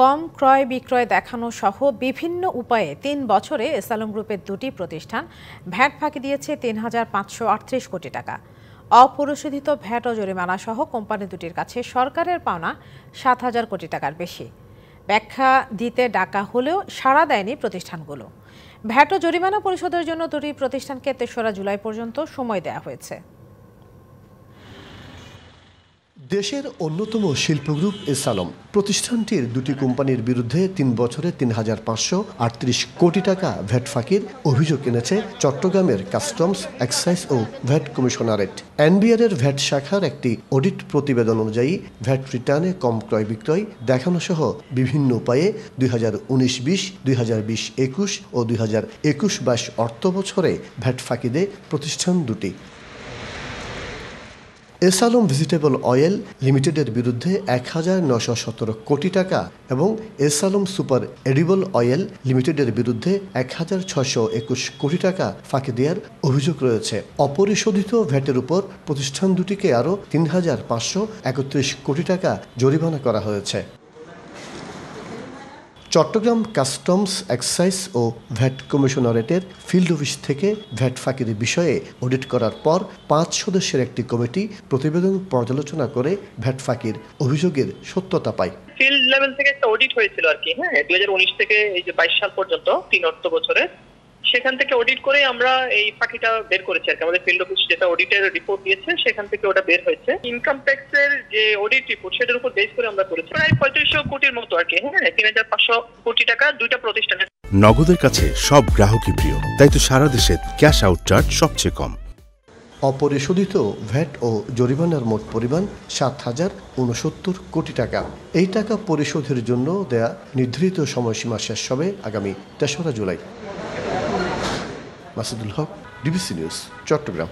কম ক্রয় বিক্রয় দেখানো সহ বিভিন্ন উপায়ে ৩ বছরে এস আলম গ্রুপের দুটি প্রতিষ্ঠান ভ্যাট ফাঁকি দিয়েছে ৩,৫৩৮ কোটি টাকা। অপরিশোধিত ভ্যাট ও জরিমানা সহ কোম্পানি দুটির কাছে সরকারের পাওনা ৭,০০০ কোটি টাকার বেশি। ব্যাখ্যা দিতে ডাকা হলেও সাড়া দেয়নি প্রতিষ্ঠানগুলো। ভ্যাট ও জরিমানা পরিশোধের জন্য দুটি প্রতিষ্ঠানকে ৩রা জুলাই পর্যন্ত সময় দেওয়া হয়েছে। দেশের অন্যতম শিল্প গ্রুপ এস আলম প্রতিষ্ঠানটির দুটি কোম্পানির বিরুদ্ধে ৩ বছরে ৩,৫৩৮ কোটি টাকা ভ্যাট ফাঁকির অভিযোগ এনেছে চট্টগ্রামের কাস্টমস, এক্সাইজ ও ভ্যাট কমিশনারেট। এনবিআর এর ভ্যাট শাখার একটি অডিট প্রতিবেদন অনুযায়ী ভ্যাট রিটার্নে কম ক্রয় বিক্রয় দেখানো সহ বিভিন্ন উপায়ে ২০১৯-২০, ২০২০-২১ ও ২০২১-২২ অর্থ বছরে ভ্যাট ফাঁকি দেয় প্রতিষ্ঠান দুটি। এস আলম ভেজিটেবল অয়েল লিমিটেডের বিরুদ্ধে ১,৯১৭ কোটি টাকা এবং S Alam super edible oil লিমিটেডের বিরুদ্ধে ১,৬২১ কোটি টাকা ফাঁকি দেওয়ার অভিযোগ রয়েছে। অপরিশোধিত ভ্যাটের উপর প্রতিষ্ঠান দুটিকে আরও ৩,৫৩১ কোটি টাকা জরিমানা করা হয়েছে। চট্টগ্রাম কাস্টমস, এক্সাইজ ও ভ্যাট কমিশনারেটের ফিল্ড অফিস থেকে ভ্যাট ফাঁকির বিষয়ে অডিট করার পর ৫ সদস্যের একটি কমিটি প্রতিবেদন পর্যালোচনা করে ভ্যাট ফাঁকির অভিযোগের সত্যতা পায়। ফিল্ড লেভেল থেকে একটা অডিট হয়েছিল আর কি, ২০১৯ থেকে এই যে ২২ সাল পর্যন্ত ৩ অর্থ বছরে, সেখান থেকে অডিট করে আমরা এই ফাঁকিটা বের করেছি আর কি। আমাদের ফিল্ড অফিস যেটা অডিটের রিপোর্ট দিয়েছে সেখান থেকে ওটা বের হয়েছে। ইনকাম ট্যাক্সের যে অডিট রিপোর্ট সেটার উপর বেস করে আমরা করেছি প্রায় ৩৫০০ কোটির মতো আর কি, ৩,৫০০ কোটি টাকা দুইটা প্রতিষ্ঠানের। নগদের কাছে সব গ্রাহকই প্রিয়, তাই তো সারা দেশে ক্যাশ আউট চার্জ সবচেয়ে কম। অপরিশোধিত ভ্যাট ও জরিমানার মোট পরিমাণ ৭,০৬৯ কোটি টাকা। এই টাকা পরিশোধের জন্য দেয়া নির্ধারিত সময়সীমা শেষ হবে আগামী ৩রা জুলাই। মাসুদুল হক, ডিবিসি নিউজ, চট্টগ্রাম।